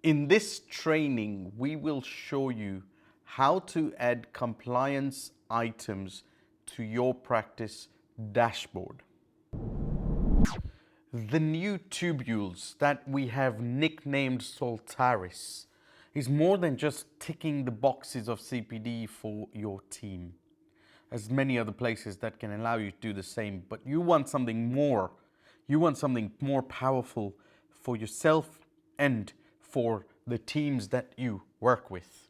In this training, we will show you how to add compliance items to your practice dashboard. The new tubules that we have nicknamed Soltaris is more than just ticking the boxes of CPD for your team. As many other places that can allow you to do the same, but you want something more. You want something more powerful for yourself and for the teams that you work with.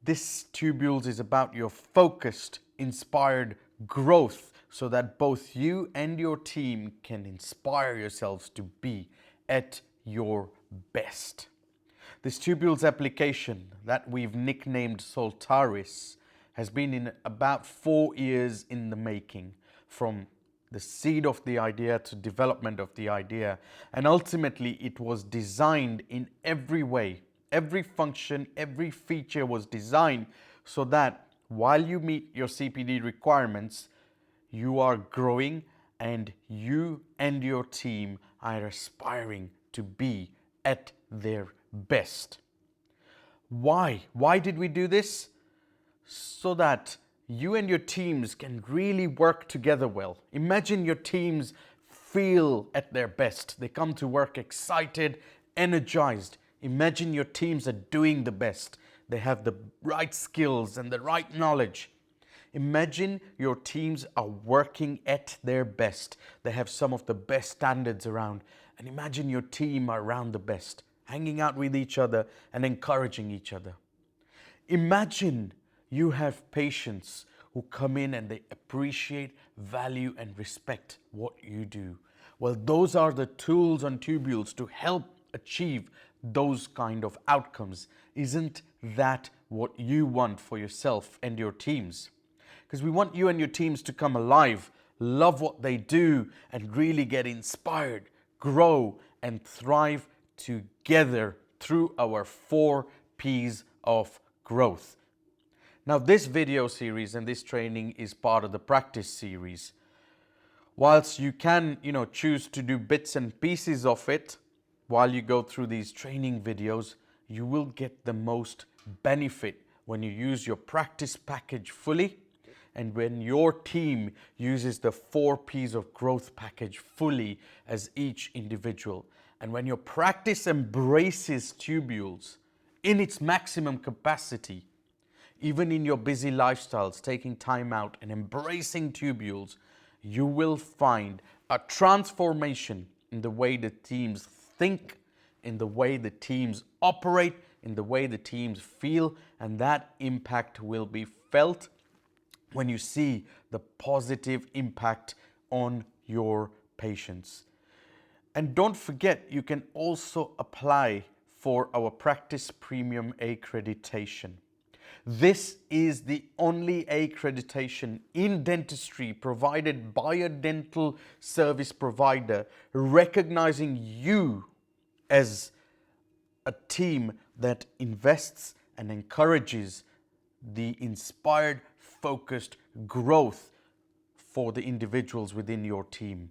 This Tubules is about your focused, inspired growth so that both you and your team can inspire yourselves to be at your best. This Tubules application that we've nicknamed Soltaris has been in about 4 years in the making, from the seed of the idea to development of the idea, and ultimately it was designed in every way. Every function, every feature was designed so that while you meet your CPD requirements, you are growing and you and your team are aspiring to be at their best. Why? Why did we do this? So that you and your teams can really work together well. Imagine your teams feel at their best. They come to work excited, energized. Imagine your teams are doing the best. They have the right skills and the right knowledge. Imagine your teams are working at their best. They have some of the best standards around. And imagine your team are around the best, hanging out with each other and encouraging each other. Imagine you have patients who come in and they appreciate, value and respect what you do. Well, those are the tools on Tubules to help achieve those kind of outcomes. Isn't that what you want for yourself and your teams? Because we want you and your teams to come alive, love what they do and really get inspired, grow and thrive together through our 4 P's of growth. Now, this video series and this training is part of the practice series. Whilst you can, choose to do bits and pieces of it while you go through these training videos, you will get the most benefit when you use your practice package fully and when your team uses the 4 P's of growth package fully as each individual. And when your practice embraces Tubules in its maximum capacity, even in your busy lifestyles, taking time out and embracing Tubules, you will find a transformation in the way the teams think, in the way the teams operate, in the way the teams feel, and that impact will be felt when you see the positive impact on your patients. And don't forget, you can also apply for our Practice Premium accreditation. This is the only accreditation in dentistry provided by a dental service provider, recognizing you as a team that invests and encourages the inspired, focused growth for the individuals within your team.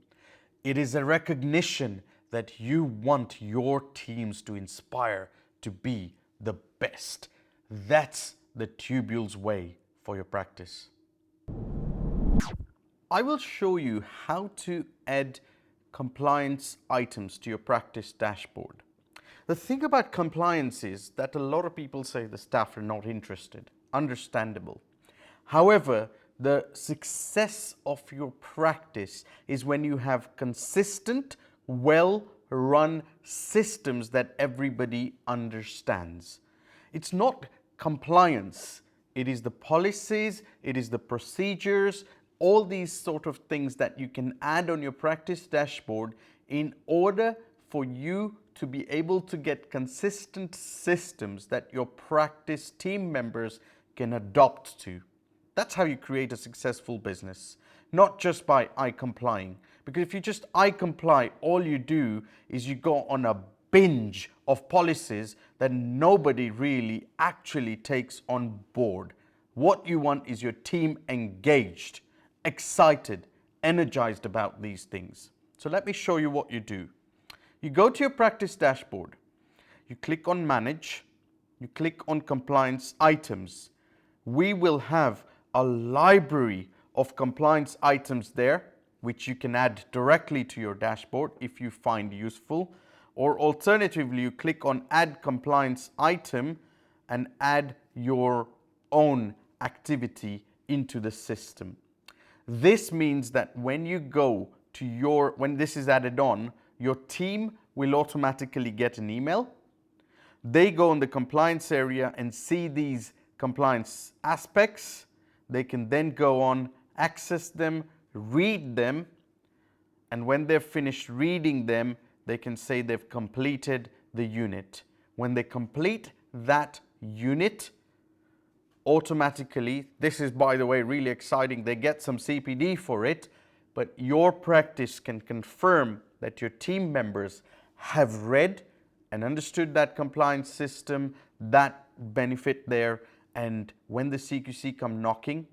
It is a recognition that you want your teams to inspire to be the best. That's the Tubules way for your practice. I will show you how to add compliance items to your practice dashboard. The thing about compliance is that a lot of people say the staff are not interested. Understandable. However, the success of your practice is when you have consistent, well-run systems that everybody understands. It's not compliance. It is the policies, it is the procedures, all these sort of things that you can add on your practice dashboard in order for you to be able to get consistent systems that your practice team members can adopt to. That's how you create a successful business, not just by complying. Because if you just comply, all you do is you go on a binge of policies that nobody really actually takes on board. What you want is your team engaged, excited, energized about these things. So let me show you what you do. You go to your practice dashboard. You click on Manage, you click on Compliance Items. We will have a library of compliance items there, which you can add directly to your dashboard if you find useful. Or alternatively, you click on Add Compliance Item and add your own activity into the system. This means that when you go to when this is added on, your team will automatically get an email. They go in the compliance area and see these compliance aspects. They can then go on, access them, read them, and when they're finished reading them, they can say they've completed the unit. When they complete that unit, automatically, this is, by the way, really exciting, they get some CPD for it, but your practice can confirm that your team members have read and understood that compliance system, that benefit there, and when the CQC come knocking,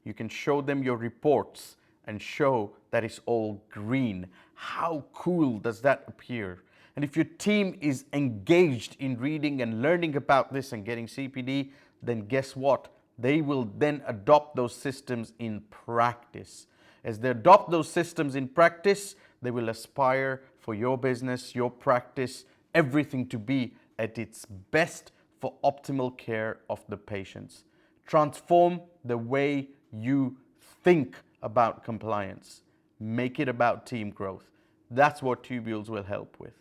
you can show them your reports and show that it's all green. How cool does that appear? And if your team is engaged in reading and learning about this and getting CPD, then guess what? They will then adopt those systems in practice. As they adopt those systems in practice, they will aspire for your business, your practice, everything to be at its best for optimal care of the patients. Transform the way you think about compliance. Make it about team growth. That's what Tubules will help with.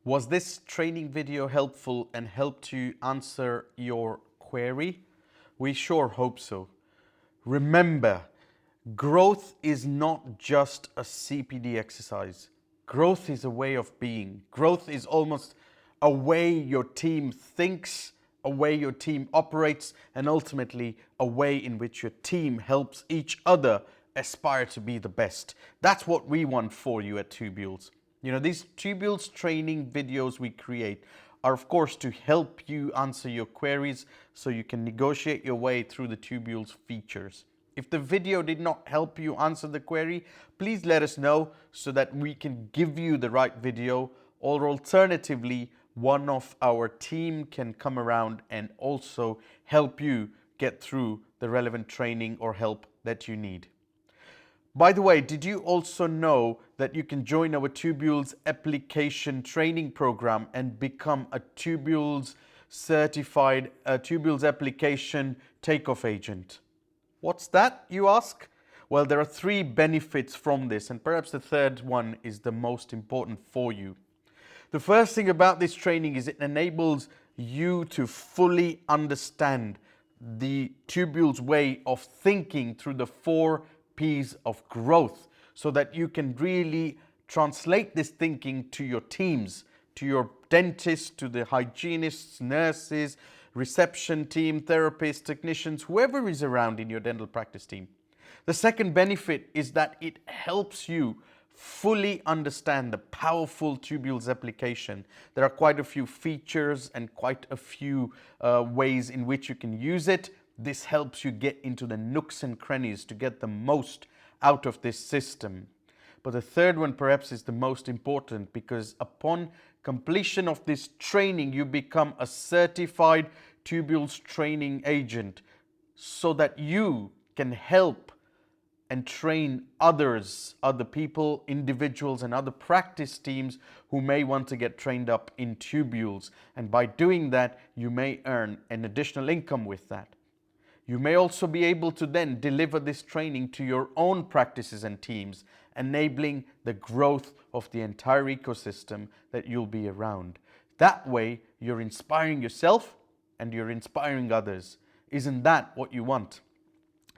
Was this training video helpful and helped you answer your query? We sure hope so. Remember, growth is not just a CPD exercise. Growth is a way of being. Growth is almost a way your team thinks, a way your team operates, and ultimately a way in which your team helps each other aspire to be the best. That's what we want for you at Tubules. You know, these Tubules training videos we create are, of course, to help you answer your queries so you can negotiate your way through the Tubules features. If the video did not help you answer the query, please let us know so that we can give you the right video, or alternatively, one of our team can come around and also help you get through the relevant training or help that you need. By the way, did you also know that you can join our Tubules application training program and become a Tubules certified Tubules application takeoff agent? What's that, you ask? Well, there are 3 benefits from this, and perhaps the third one is the most important for you. The first thing about this training is it enables you to fully understand the Tubules way of thinking through the 4 P's of growth, so that you can really translate this thinking to your teams, to your dentists, to the hygienists, nurses, reception team, therapists, technicians, whoever is around in your dental practice team. The second benefit is that it helps you fully understand the powerful Tubules application. There are quite a few features and quite a few ways in which you can use it. This helps you get into the nooks and crannies to get the most out of this system. But the third one perhaps is the most important, because upon completion of this training, you become a certified Tubules training agent so that you can help and train others, other people, individuals, and other practice teams who may want to get trained up in Tubules. And by doing that, you may earn an additional income with that. You may also be able to then deliver this training to your own practices and teams, enabling the growth of the entire ecosystem that you'll be around. That way, you're inspiring yourself and you're inspiring others. Isn't that what you want?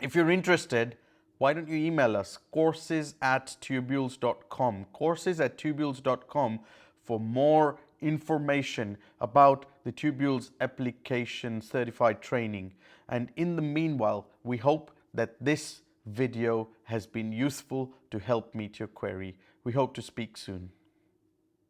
If you're interested, why don't you email us, courses@tubules.com, courses@tubules.com, for more information about the Tubules application certified training. And in the meanwhile, we hope that this video has been useful to help meet your query. We hope to speak soon.